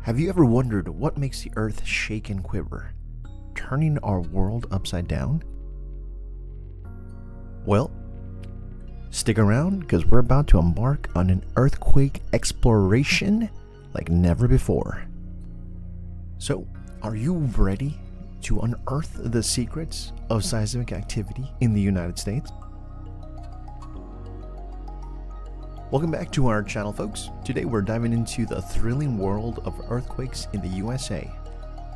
Have you ever wondered what makes the earth shake and quiver, turning our world upside down? Well, stick around because we're about to embark on an earthquake exploration like never before. So, are you ready to unearth the secrets of seismic activity in the United States? Welcome back to our channel, folks. Today we're diving into the thrilling world of earthquakes in the USA.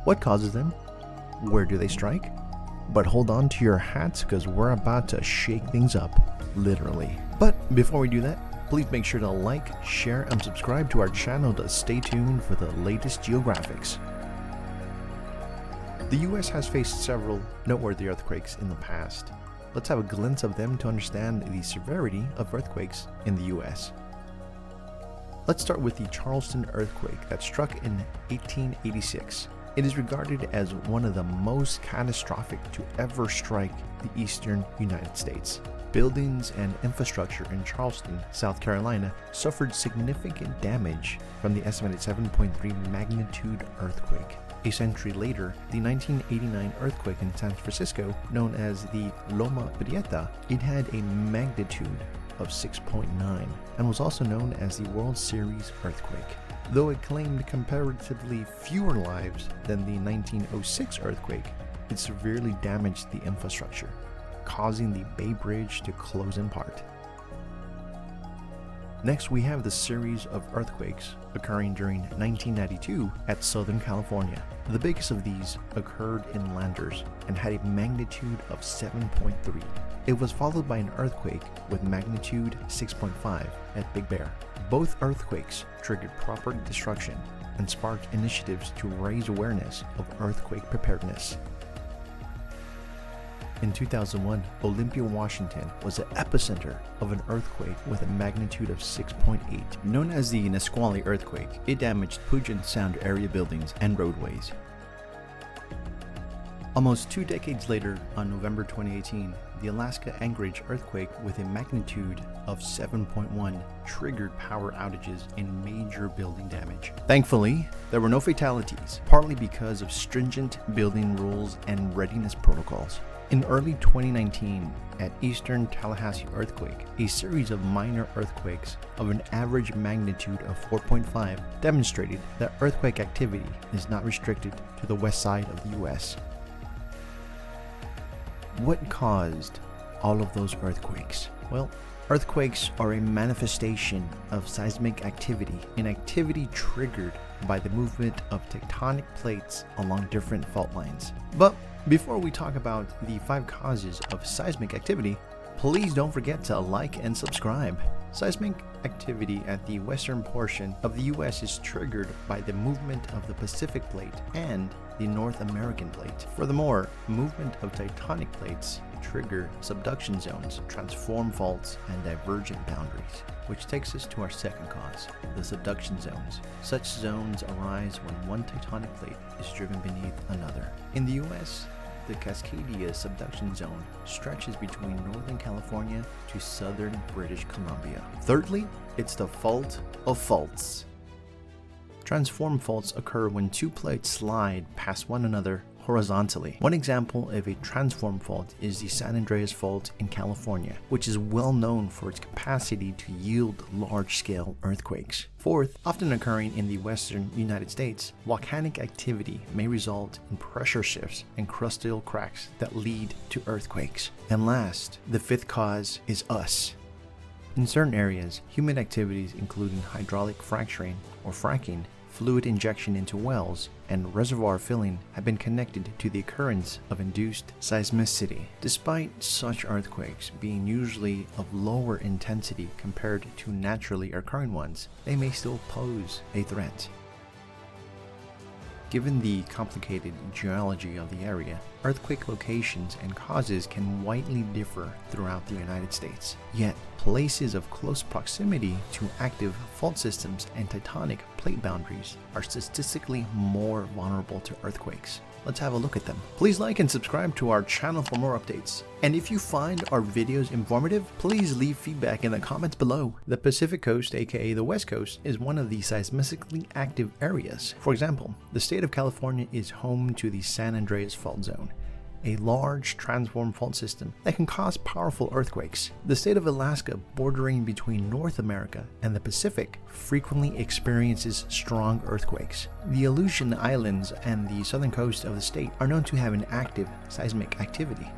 What causes them? Where do they strike? But hold on to your hats because we're about to shake things up, literally. But before we do that, please make sure to like, share, and subscribe to our channel to stay tuned for the latest geographics. The US has faced several noteworthy earthquakes in the past. Let's have a glimpse of them to understand the severity of earthquakes in the US. Let's start with the Charleston earthquake that struck in 1886. It is regarded as one of the most catastrophic to ever strike the eastern United States. Buildings and infrastructure in Charleston, South Carolina, suffered significant damage from the estimated 7.3 magnitude earthquake. A century later, the 1989 earthquake in San Francisco, known as the Loma Prieta, it had a magnitude of 6.9 and was also known as the World Series earthquake. Though it claimed comparatively fewer lives than the 1906 earthquake, it severely damaged the infrastructure, causing the Bay Bridge to close in part. Next, we have the series of earthquakes occurring during 1992 at Southern California. The biggest of these occurred in Landers and had a magnitude of 7.3. It was followed by an earthquake with magnitude 6.5 at Big Bear. Both earthquakes triggered property destruction and sparked initiatives to raise awareness of earthquake preparedness. In 2001, Olympia, Washington was the epicenter of an earthquake with a magnitude of 6.8. Known as the Nisqually earthquake, it damaged Puget Sound area buildings and roadways. Almost 2 decades later, on November 2018, the Alaska Anchorage earthquake with a magnitude of 7.1 triggered power outages and major building damage. Thankfully, there were no fatalities, partly because of stringent building rules and readiness protocols. In early 2019, at Eastern Tallahassee earthquake, a series of minor earthquakes of an average magnitude of 4.5 demonstrated that earthquake activity is not restricted to the west side of the US. What caused all of those earthquakes? Well, earthquakes are a manifestation of seismic activity, an activity triggered by the movement of tectonic plates along different fault lines. But before we talk about the 5 causes of seismic activity, please don't forget to like and subscribe. Seismic activity at the western portion of the US is triggered by the movement of the Pacific Plate and the North American Plate. Furthermore, movement of tectonic plates trigger subduction zones, transform faults, and divergent boundaries, which takes us to our second cause, the subduction zones. Such zones arise when one tectonic plate is driven beneath another. In the US, the Cascadia subduction zone stretches between Northern California to southern British Columbia. Thirdly, it's the fault of faults. Transform faults occur when 2 plates slide past one another horizontally. One example of a transform fault is the San Andreas Fault in California, which is well known for its capacity to yield large-scale earthquakes. Fourth, often occurring in the western United States, volcanic activity may result in pressure shifts and crustal cracks that lead to earthquakes. And last, the 5th cause is us. In certain areas, human activities including hydraulic fracturing or fracking, fluid injection into wells, and reservoir filling have been connected to the occurrence of induced seismicity. Despite such earthquakes being usually of lower intensity compared to naturally occurring ones, they may still pose a threat. Given the complicated geology of the area, earthquake locations and causes can widely differ throughout the United States. Yet, places of close proximity to active fault systems and tectonic plate boundaries are statistically more vulnerable to earthquakes. Let's have a look at them. Please like and subscribe to our channel for more updates. And if you find our videos informative, please leave feedback in the comments below. The Pacific Coast, aka the West Coast, is one of the seismically active areas. For example, the state of California is home to the San Andreas Fault Zone, a large transform fault system that can cause powerful earthquakes. The state of Alaska, bordering between North America and the Pacific, frequently experiences strong earthquakes. The Aleutian Islands and the southern coast of the state are known to have an active seismic activity.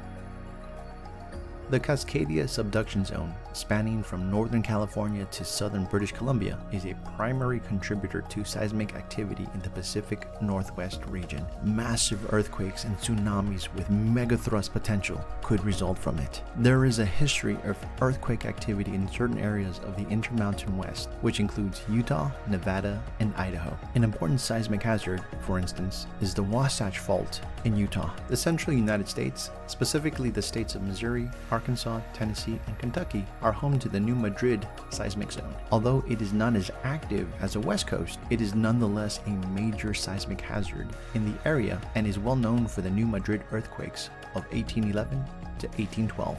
The Cascadia subduction zone, spanning from northern California to southern British Columbia, is a primary contributor to seismic activity in the Pacific Northwest region. Massive earthquakes and tsunamis with megathrust potential could result from it. There is a history of earthquake activity in certain areas of the Intermountain West, which includes Utah, Nevada, and Idaho. An important seismic hazard, for instance, is the Wasatch Fault in Utah. The central United States, specifically the states of Missouri, Arkansas, Tennessee, and Kentucky, are home to the New Madrid seismic zone. Although it is not as active as the West Coast, it is nonetheless a major seismic hazard in the area and is well known for the New Madrid earthquakes of 1811 to 1812.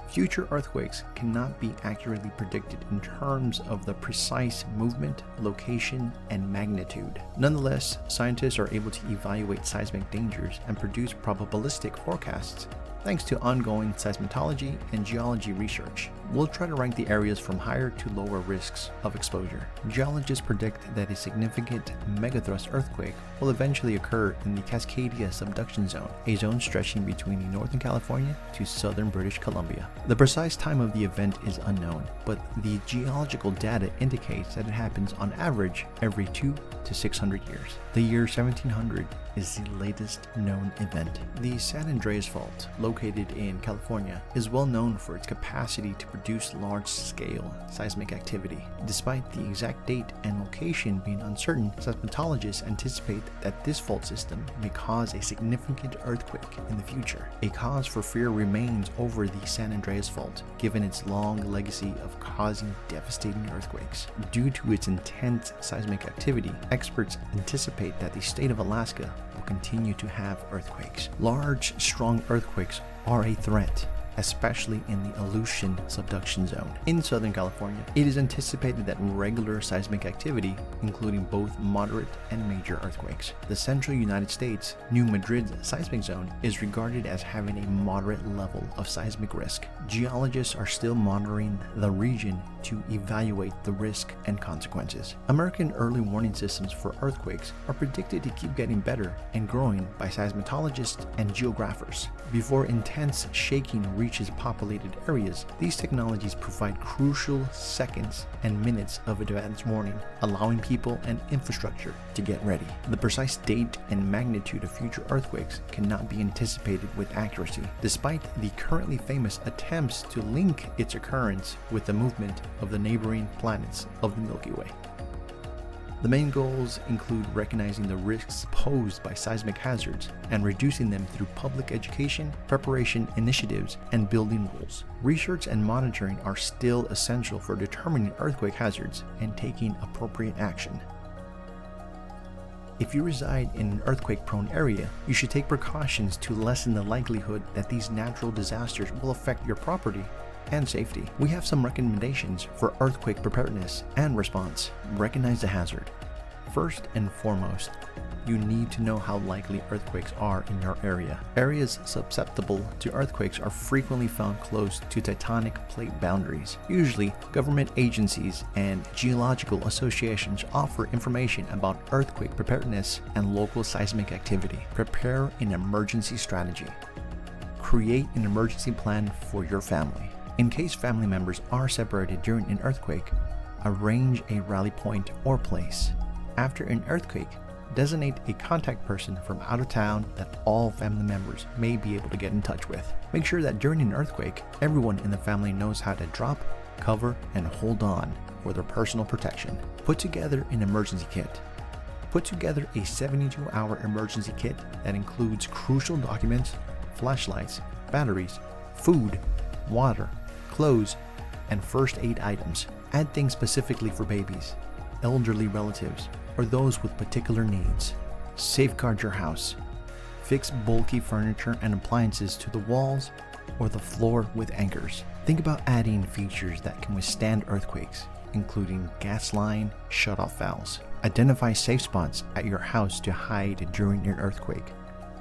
Future earthquakes cannot be accurately predicted in terms of the precise movement, location, and magnitude. Nonetheless, scientists are able to evaluate seismic dangers and produce probabilistic forecasts thanks to ongoing seismology and geology research. We'll try to rank the areas from higher to lower risks of exposure. Geologists predict that a significant megathrust earthquake will eventually occur in the Cascadia subduction zone, a zone stretching between northern California to southern British Columbia. The precise time of the event is unknown, but the geological data indicates that it happens on average every 200 to 600 years. The year 1700 is the latest known event. The San Andreas Fault, located in California, is well known for its capacity to produce large-scale seismic activity. Despite the exact date and location being uncertain, seismologists anticipate that this fault system may cause a significant earthquake in the future. A cause for fear remains over the San Andreas Fault, given its long legacy of causing devastating earthquakes. Due to its intense seismic activity, experts anticipate that the state of Alaska will continue to have earthquakes. Large, strong earthquakes are a threat, especially in the Aleutian subduction zone. In Southern California, it is anticipated that regular seismic activity, including both moderate and major earthquakes. The central United States, New Madrid seismic zone, is regarded as having a moderate level of seismic risk. Geologists are still monitoring the region to evaluate the risk and consequences. American early warning systems for earthquakes are predicted to keep getting better and growing by seismologists and geographers. Before intense shaking reaches populated areas, these technologies provide crucial seconds and minutes of advance warning, allowing people and infrastructure to get ready. The precise date and magnitude of future earthquakes cannot be anticipated with accuracy, despite the currently famous attempts to link its occurrence with the movement of the neighboring planets of the Milky Way. The main goals include recognizing the risks posed by seismic hazards and reducing them through public education, preparation initiatives, and building rules. Research and monitoring are still essential for determining earthquake hazards and taking appropriate action. If you reside in an earthquake-prone area, you should take precautions to lessen the likelihood that these natural disasters will affect your property and safety. We have some recommendations for earthquake preparedness and response. Recognize the hazard. First and foremost, you need to know how likely earthquakes are in your area. Areas susceptible to earthquakes are frequently found close to tectonic plate boundaries. Usually, government agencies and geological associations offer information about earthquake preparedness and local seismic activity. Prepare an emergency strategy. Create an emergency plan for your family. In case family members are separated during an earthquake, arrange a rally point or place. After an earthquake, designate a contact person from out of town that all family members may be able to get in touch with. Make sure that during an earthquake, everyone in the family knows how to drop, cover, and hold on for their personal protection. Put together an emergency kit. Put together a 72-hour emergency kit that includes crucial documents, flashlights, batteries, food, water, clothes, and first aid items. Add things specifically for babies, elderly relatives, or those with particular needs. Safeguard your house. Fix bulky furniture and appliances to the walls or the floor with anchors. Think about adding features that can withstand earthquakes, including gas line shutoff valves. Identify safe spots at your house to hide during an earthquake,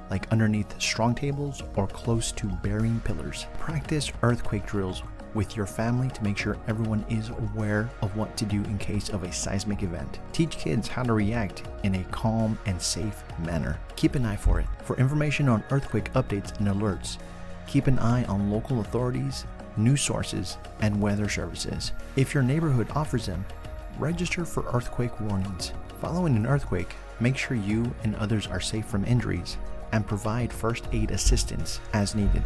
like underneath strong tables or close to bearing pillars. Practice earthquake drills with your family to make sure everyone is aware of what to do in case of a seismic event. Teach kids how to react in a calm and safe manner. Keep an eye for it. For information on earthquake updates and alerts, keep an eye on local authorities, news sources, and weather services. If your neighborhood offers them, register for earthquake warnings. Following an earthquake, make sure you and others are safe from injuries and provide first aid assistance as needed.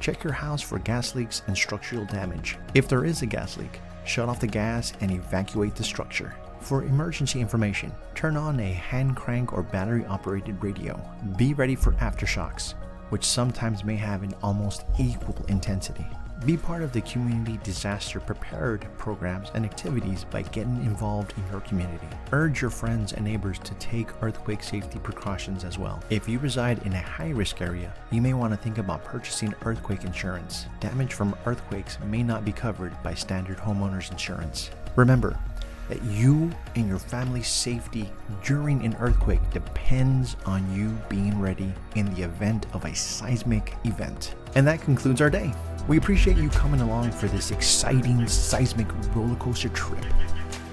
Check your house for gas leaks and structural damage. If there is a gas leak, shut off the gas and evacuate the structure. For emergency information, turn on a hand crank or battery operated radio. Be ready for aftershocks, which sometimes may have an almost equal intensity. Be part of the community disaster prepared programs and activities by getting involved in your community. Urge your friends and neighbors to take earthquake safety precautions as well. If you reside in a high-risk area, you may want to think about purchasing earthquake insurance. Damage from earthquakes may not be covered by standard homeowners insurance. Remember that you and your family's safety during an earthquake depends on you being ready in the event of a seismic event. And that concludes our day. We appreciate you coming along for this exciting seismic rollercoaster trip.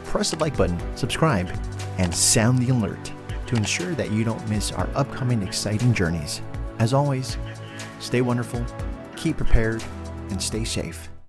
Press the like button, subscribe, and sound the alert to ensure that you don't miss our upcoming exciting journeys. As always, stay wonderful, keep prepared, and stay safe.